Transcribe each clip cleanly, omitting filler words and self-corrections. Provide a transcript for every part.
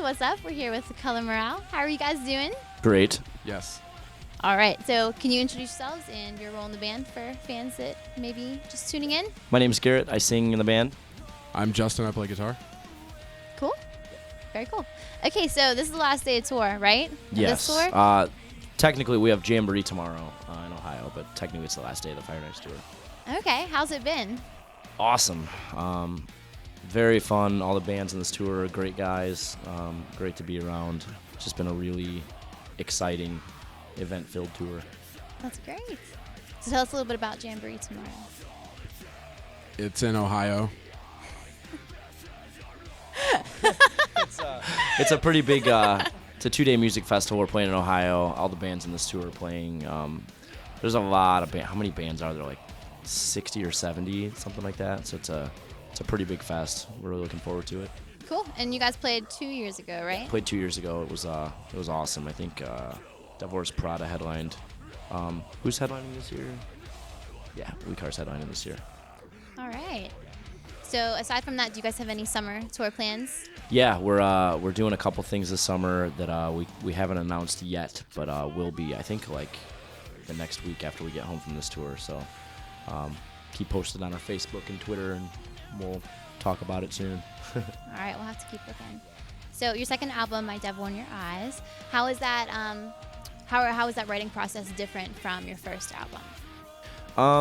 what's up? We're here with Color Morale. How are you guys doing? Great. Yes. All right, so can you introduce yourselves and your role in the band for fans that maybe just tuning in? My name's Garret. I sing in the band. I'm Justin. I play guitar. Cool. Very cool. Okay, so this is the last day of tour, right? Yes. This tour? Technically, we have Jamboree tomorrow in Ohio, but technically it's the last day of the Fire Nights tour. Okay, how's it been? Awesome. Very fun. All the bands in this tour are great guys. Great to be around. It's just been a really exciting, event-filled tour. That's great. So tell us a little bit about Jamboree tomorrow. It's in Ohio. It's a pretty big, it's a 2-day music festival. We're playing in Ohio. All the bands in this tour are playing. There's a lot of bands. How many bands are there? Like 60 or 70, something like that. So it's a pretty big fest. We're really looking forward to it. Cool. And you guys played 2 years ago, right? Played 2 years ago. It was awesome. I think Devil Wears Prada headlined. Who's headlining this year? Yeah, We Car's headlining this year. All right. So aside from that, do you guys have any summer tour plans? Yeah, we're doing a couple things this summer that we haven't announced yet, but will be, I think, like the next week after we get home from this tour. So keep posted on our Facebook and Twitter, and we'll talk about it soon. All right, we'll have to keep looking. So your second album, My Devil in Your Eyes, how is that? How is that writing process different from your first album?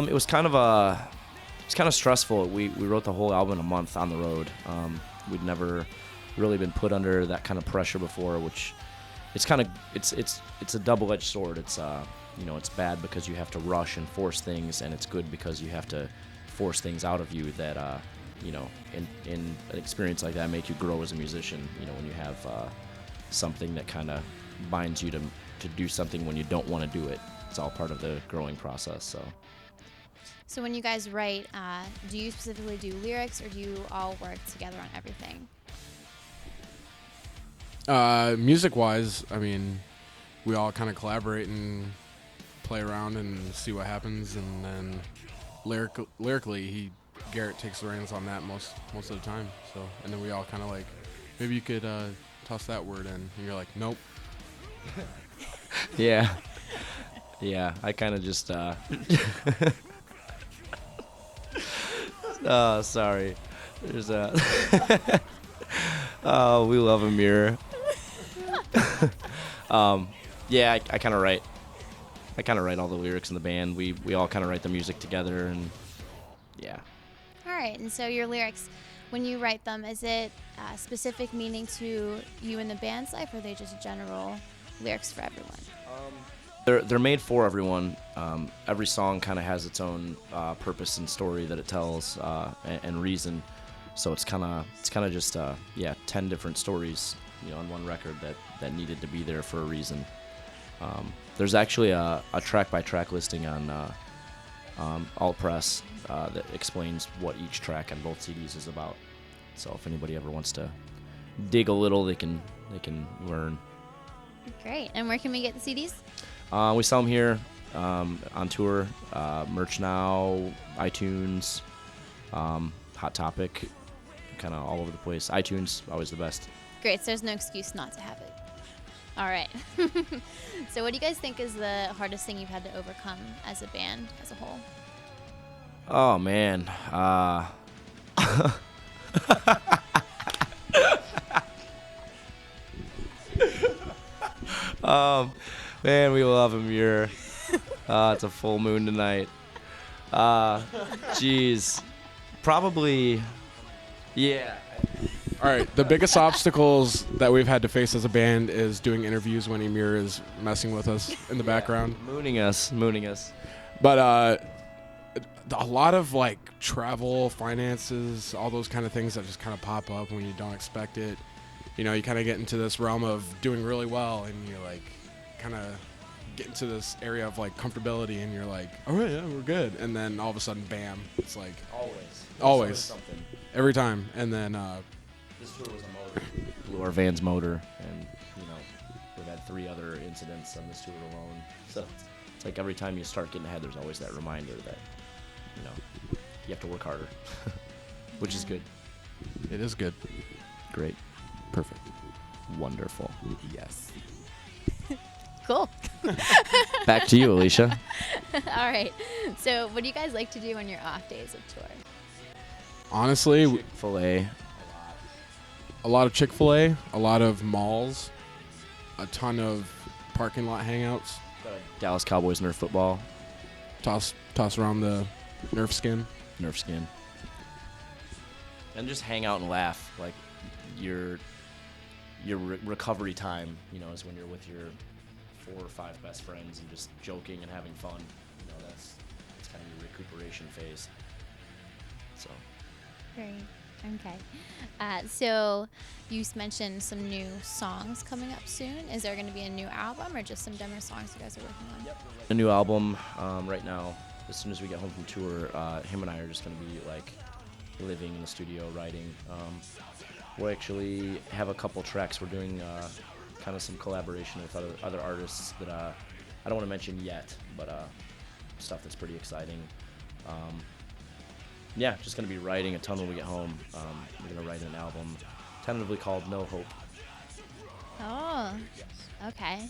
It was kind of stressful. We wrote the whole album in a month on the road. We'd never really been put under that kind of pressure before, which it's a double-edged sword. It's it's bad because you have to rush and force things, and it's good because you have to force things out of you that in an experience like that make you grow as a musician. When you have something that kind of binds you to do something when you don't want to do it. It's all part of the growing process. So when you guys write, do you specifically do lyrics, or do you all work together on everything? Music-wise, I mean, we all kind of collaborate and play around and see what happens, and then lyrically, Garret takes the reins on that most of the time. So, and then we all kind of like, maybe you could toss that word in, and you're like, nope. Yeah. I kind of just. Sorry. There's a. Oh, we love Amir. Yeah, I kind of write. I kind of write all the lyrics in the band. We all kind of write the music together, and yeah. All right, and so your lyrics, when you write them, is it specific meaning to you and the band's life, or are they just general lyrics for everyone? They're made for everyone. Every song kind of has its own purpose and story that it tells, and reason. So it's kind of just 10 different stories, on one record that needed to be there for a reason. There's actually a track-by-track listing on Alt Press that explains what each track on both CDs is about. So if anybody ever wants to dig a little, they can learn. Great. And where can we get the CDs? We sell them here on tour, merch now, iTunes, Hot Topic, kind of all over the place. iTunes, always the best. Great. So there's no excuse not to have it. All right. So what do you guys think is the hardest thing you've had to overcome as a band as a whole? Oh, man. Man, we love him here. It's a full moon tonight. Jeez. Probably, yeah. All right, the biggest obstacles that we've had to face as a band is doing interviews when Emir is messing with us in the background. Mooning us. But a lot of like travel, finances, all those kind of things that just kind of pop up when you don't expect it. You kind of get into this realm of doing really well, and you're like kind of get into this area of like comfortability, and you're like, all right, yeah, we're good. And then all of a sudden, bam, it's like always something. Every time. And then this tour was a motor. Blew our van's motor, and we've had 3 other incidents on this tour alone. So it's like every time you start getting ahead, there's always that reminder that you have to work harder, which is good. It is good. Great. Perfect. Wonderful. Yes. Cool. Back to you, Alicia. All right. So what do you guys like to do on your off days of tour? Honestly, Chick-fil-A. a lot of Chick-fil-A, a lot of malls, a ton of parking lot hangouts. Dallas Cowboys Nerf football. Toss around the Nerf skin. Nerf skin. And just hang out and laugh. Like your recovery time, is when you're with your 4 or 5 best friends and just joking and having fun. That's kind of your recuperation phase. So. Great. Okay. So you mentioned some new songs coming up soon. Is there going to be a new album or just some demo songs you guys are working on? Yep. A new album right now. As soon as we get home from tour, him and I are just going to be like living in the studio writing. We'll actually have a couple tracks. We're doing kind of some collaboration with other artists that I don't want to mention yet, but stuff that's pretty exciting. Yeah, just going to be writing a ton when we get home. We're going to write an album tentatively called No Hope. Oh, okay.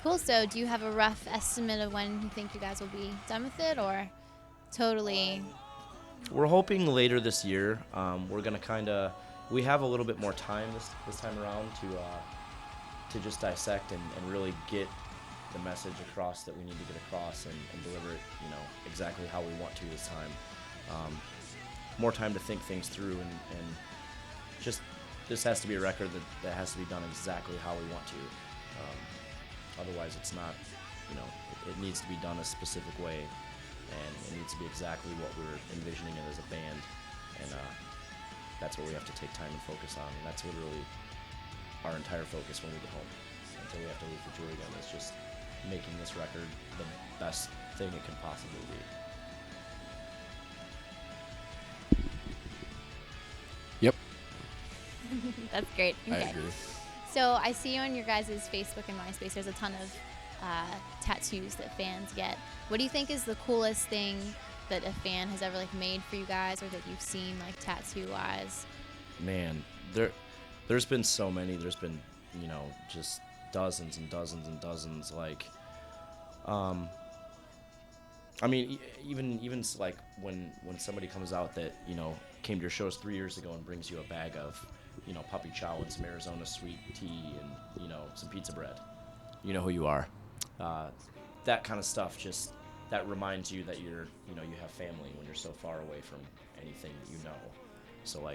Cool. So do you have a rough estimate of when you think you guys will be done with it, or totally? We're hoping later this year. We're going to we have a little bit more time this time around to just dissect and really get the message across that we need to get across and deliver it, exactly how we want to this time. More time to think things through and just this has to be a record that has to be done exactly how we want to. Otherwise it's not, it needs to be done a specific way and it needs to be exactly what we're envisioning it as a band. And that's what we have to take time and focus on. And that's literally our entire focus when we get home. Until we have to leave for tour again, is just making this record the best thing it can possibly be. Yep. That's great. Okay. I agree. So I see on your guys' Facebook and MySpace, there's a ton of tattoos that fans get. What do you think is the coolest thing that a fan has ever made for you guys, or that you've seen tattoo-wise? Man, there's been so many. There's been just dozens and dozens and dozens. I mean, even when somebody comes out that came to your shows 3 years ago and brings you a bag of puppy chow and some Arizona sweet tea and some pizza bread, you know who you are. That kind of stuff that reminds you that you have family when you're so far away from anything that you know. So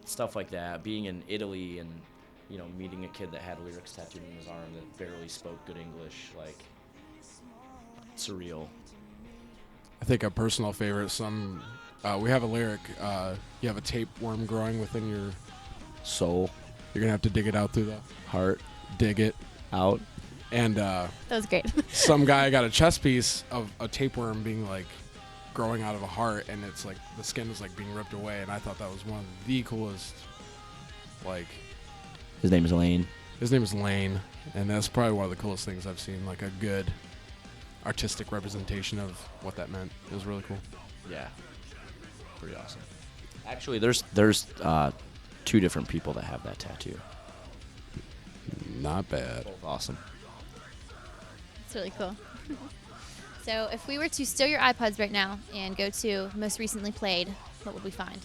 stuff like that. Being in Italy and meeting a kid that had lyrics tattooed on his arm that barely spoke good English, surreal. I think a personal favorite. We have a lyric. You have a tapeworm growing within your Soul, You're gonna have to dig it out through the heart, dig it. out. And That was great. some guy got a chest piece of a tapeworm being growing out of a heart, and it's the skin was being ripped away, and I thought that was one of the coolest. His name is Lane. His name is Lane, and that's probably one of the coolest things I've seen. A good artistic representation of what that meant. It was really cool. Yeah, pretty awesome. Actually, there's 2 different people that have that tattoo. Not bad. Both awesome. It's really cool. So if we were to steal your iPods right now and go to most recently played, what would we find?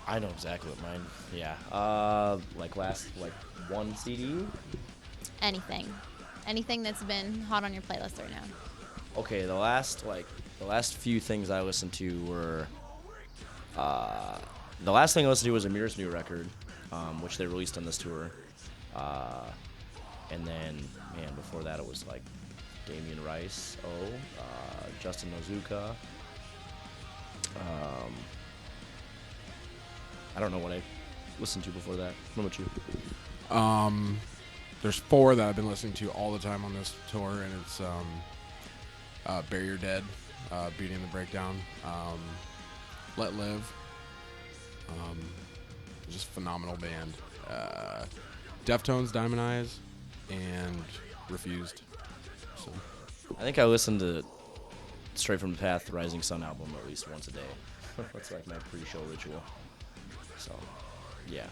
I know exactly what mine. Yeah. One CD. Anything that's been hot on your playlist right now. Okay, the last few things I listened to were. The last thing I listened to was Amir's new record, which they released on this tour. And then, before that it was Damien Rice, Justin Nozuka. I don't know what I listened to before that. What about you? There's 4 that I've been listening to all the time on this tour, and it's Bury Your Dead, Beauty and the Breakdown, Let Live, just phenomenal band, Deftones, Diamond Eyes, and Refused. So I think I listened to Straight from the Path, Rising Sun album at least once a day. That's my pre-show ritual. So, yeah.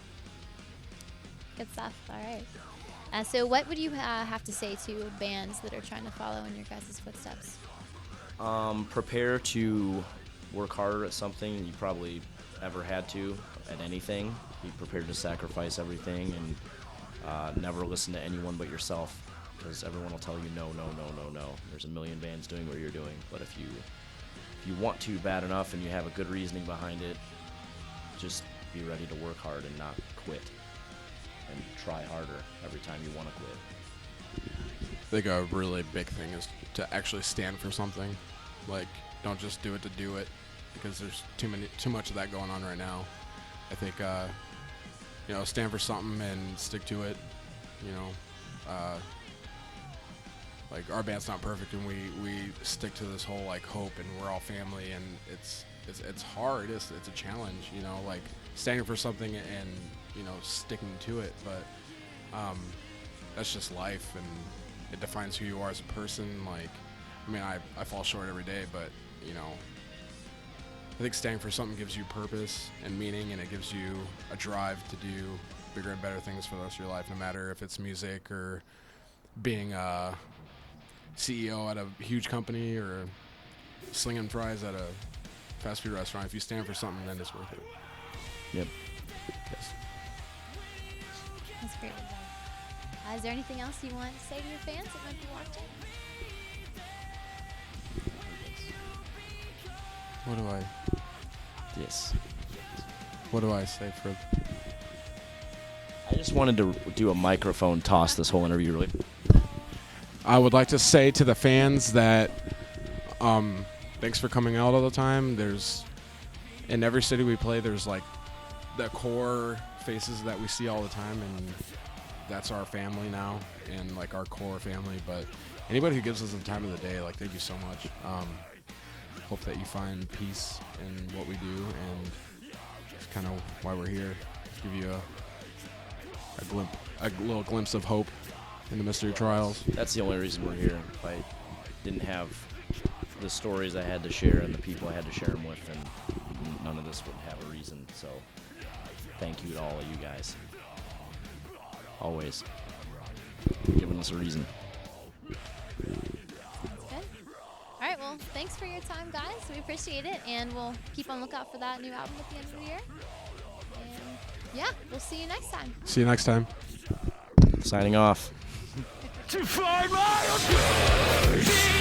Good stuff. All right. So what would you have to say to bands that are trying to follow in your guys' footsteps? Prepare to work harder at something you probably ever had to at anything. Be prepared to sacrifice everything and never listen to anyone but yourself, because everyone will tell you no. There's a million bands doing what you're doing, but if you want to bad enough and you have a good reasoning behind it, just be ready to work hard and not quit, and try harder every time you want to quit. I think a really big thing is to actually stand for something. Like, don't just do it to do it, because there's too much of that going on right now. I think stand for something and stick to it. Like, our band's not perfect, and we stick to this whole like hope, and we're all family, and it's hard. It's a challenge, like standing for something and sticking to it. But that's just life, and it defines who you are as a person. Like, I fall short every day, but I think standing for something gives you purpose and meaning, and it gives you a drive to do bigger and better things for the rest of your life, no matter if it's music or being a CEO at a huge company or slinging fries at a fast food restaurant. If you stand for something, then it's worth it. Yep. Yes. That's great advice. Is there anything else you want to say to your fans that might be watching? Yes. What do I say for? I just wanted to do a microphone toss this whole interview, really. I would like to say to the fans that thanks for coming out all the time. There's in every city we play, there's like the core faces that we see all the time, and that's our family now, and like our core family. But anybody who gives us the time of the day, like, thank you so much. Hope that you find peace in what we do, and that's kind of why we're here. Give you a little glimpse of hope in the mystery trials. That's the only reason we're here. If I didn't have the stories I had to share and the people I had to share them with, then none of this would have a reason. So thank you to all of you guys. Always giving us a reason. Sounds good. All right, well, thanks for your time, guys. We appreciate it, and we'll keep on lookout for that new album at the end of the year. And yeah, we'll see you next time. See you next time. Signing off. To find my